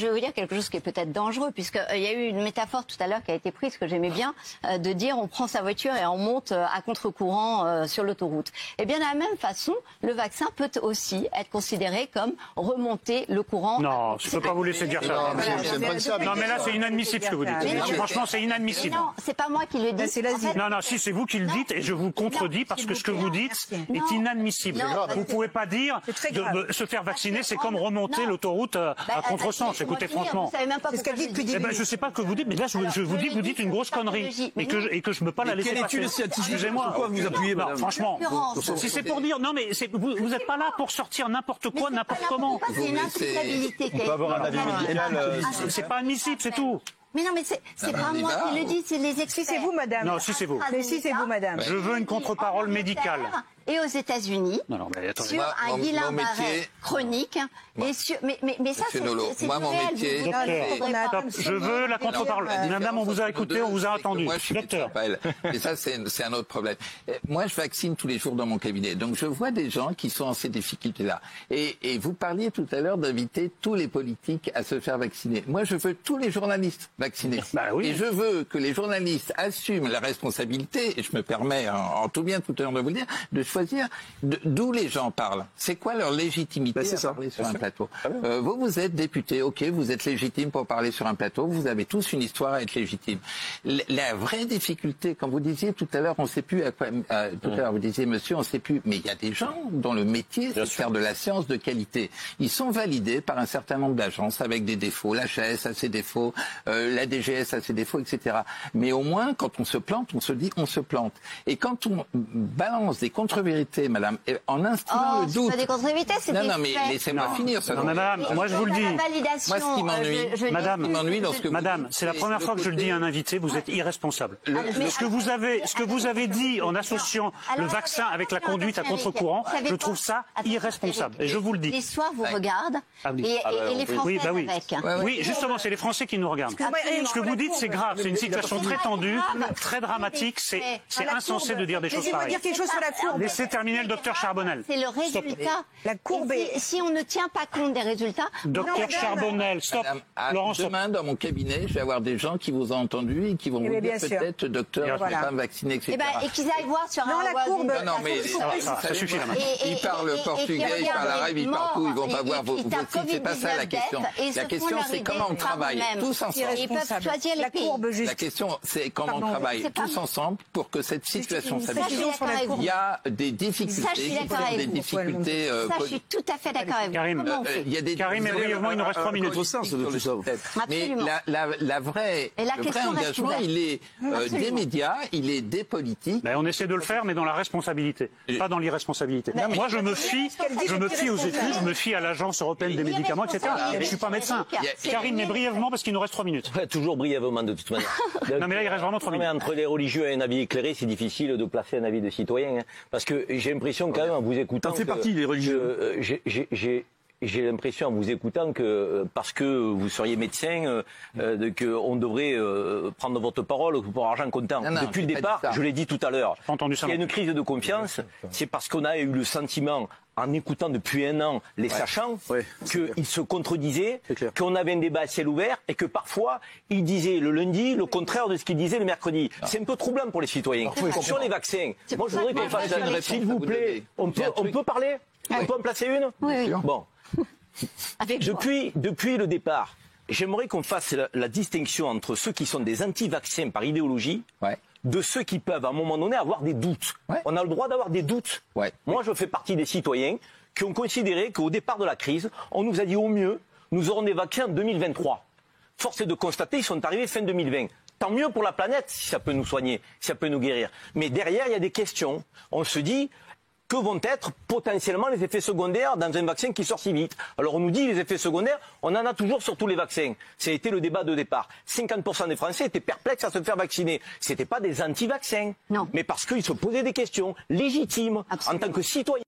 Je vais vous dire quelque chose qui est peut-être dangereux, puisqu'il y a eu une métaphore tout à l'heure qui a été prise, que j'aimais bien, de dire on prend sa voiture et on monte à contre-courant sur l'autoroute. Eh bien, de la même façon, le vaccin peut aussi être considéré comme remonter le courant. Non, je ne peux pas vous laisser dire ça. Non, mais là, c'est inadmissible ce que vous dites. Franchement, c'est inadmissible. Non, c'est pas moi qui le dis. Non, si, c'est vous qui le dites et je vous contredis parce que ce que vous dites est inadmissible. Vous ne pouvez pas dire de se faire vacciner, c'est comme remonter l'autoroute à contresens. Écoutez, franchement. C'est ce qu'elle dit depuis je ne sais pas ce que vous dites, mais là, je vous dis que vous dites une grosse connerie et que je ne peux pas la laisser passer. Excusez-moi. Pourquoi vous appuyez, madame ? Franchement, si c'est pour dire, non, mais vous n'êtes pas là pour sortir n'importe quoi, n'importe comment. C'est une insupportabilité. On peut avoir un avis médical. C'est pas admissible, c'est tout. Mais non, mais c'est pas moi qui le dis, c'est les experts. Si c'est vous, madame. Non, si c'est vous. Mais si c'est vous, madame. Je veux une contre-parole médicale. Et aux États-Unis, sur un Guillain-Barré chronique. Et sur, mais ça, c'est moi, mon métier. Docteur, je veux la contre-parole. Madame, on vous a écouté, on vous a entendu. Moi, je suis docteur. Et ça, c'est un autre problème. Moi, je vaccine tous les jours dans mon cabinet. Donc, je vois des gens qui sont en ces difficultés-là. Et vous parliez tout à l'heure d'inviter tous les politiques à se faire vacciner. Moi, je veux tous les journalistes vaccinés. Oui. Et je veux que les journalistes assument la responsabilité, et je me permets en tout bien tout honneur de vous le dire, de choisir d'où les gens parlent. C'est quoi leur légitimité à parler sur un plateau. Vous êtes député, ok, vous êtes légitime pour parler sur un plateau, vous avez tous une histoire à être légitime. La vraie difficulté, quand vous disiez tout à l'heure, on ne sait plus à quoi... tout à l'heure, vous disiez, monsieur, on ne sait plus... Mais il y a des gens dont le métier, c'est de faire de la science de qualité. Ils sont validés par un certain nombre d'agences avec des défauts. L'HAS a ses défauts, la DGS a ses défauts, etc. Mais au moins, quand on se plante, on se dit, on se plante. Et quand on balance des contre-vérités, madame, en instillant le doute... C'est pas des contre-vérités, c'est des faits. Non, mais laissez-moi finir. Ça non, madame, moi je vous le dis. Moi, ce qui m'ennuie... Madame, c'est la première fois que je le dis à un invité, vous êtes irresponsable. Ce que vous avez dit en associant le vaccin avec la conduite à contre-courant, je trouve ça irresponsable. Et je vous le dis. Les soirs vous regardent et les Français avec. Oui, justement, c'est les Français qui nous regardent. Ce que vous dites, c'est grave. C'est une situation très tendue, très dramatique. C'est insensé de dire des choses pareilles. Laissez terminer le docteur Charbonnel. C'est le résultat. La courbe est... Si on ne tient pas compte des résultats... Docteur Charbonnel, stop. Laurent, demain, dans mon cabinet, je vais avoir des gens qui vous ont entendu et qui vont vous dire peut-être, docteur, je ne vais pas me vacciner, etc. Et qu'ils aillent voir sur la courbe. Non, mais ça suffit là maintenant. Ils parlent portugais, ils parlent arabe, ils parlent tout, ils vont pas voir vos sites. C'est pas ça la question. La question, c'est comment on travaille tous ensemble. Ils peuvent choisir les pays. La question, c'est comment on travaille tous ensemble pour que cette situation s'améliore. Il y a des difficultés qui sont des difficultés. Ça, je suis tout à fait d'accord avec vous. Karim, et brièvement, il nous reste 3 minutes. Mais le vrai engagement, il est des médias, il est des politiques. On essaie de le faire, mais dans la responsabilité, pas dans l'irresponsabilité. Moi, je me fie aux études, je me fie à l'Agence européenne des médicaments, etc. Mais je ne suis pas médecin. Karim, mais brièvement, parce qu'il nous reste 3 minutes. Toujours brièvement, de toute manière. Non, mais là, il reste vraiment 3 minutes. Entre les religieux et un avis éclairé, c'est difficile de placer un avis de citoyen. Parce que j'ai l'impression, quand même, en vous écoutant... Ça fait partie des religieux. J'ai l'impression, en vous écoutant, que parce que vous seriez médecin, qu'on devrait prendre votre parole pour argent comptant. Depuis le départ, je l'ai dit tout à l'heure, s'il y a une crise de confiance, c'est parce qu'on a eu le sentiment, en écoutant depuis un an les sachants, qu'ils se contredisaient, qu'on avait un débat à ciel ouvert et que parfois, ils disaient le lundi le contraire de ce qu'ils disaient le mercredi. C'est un peu troublant pour les citoyens. Sur les vaccins, moi je voudrais qu'on fasse s'il vous plaît, on peut parler ? On peut en placer une ? Oui. Bon. Depuis le départ, j'aimerais qu'on fasse la distinction entre ceux qui sont des anti-vaccins par idéologie, de ceux qui peuvent à un moment donné avoir des doutes. On a le droit d'avoir des doutes. Moi, je fais partie des citoyens qui ont considéré qu'au départ de la crise, on nous a dit au mieux, nous aurons des vaccins en 2023. Force est de constater, ils sont arrivés fin 2020. Tant mieux pour la planète si ça peut nous soigner, si ça peut nous guérir. Mais derrière, il y a des questions. On se dit... Que vont être potentiellement les effets secondaires dans un vaccin qui sort si vite? Alors on nous dit les effets secondaires, on en a toujours sur tous les vaccins. Ça a été le débat de départ. 50% des Français étaient perplexes à se faire vacciner. C'était pas des anti-vaccins, mais parce qu'ils se posaient des questions légitimes en tant que citoyens.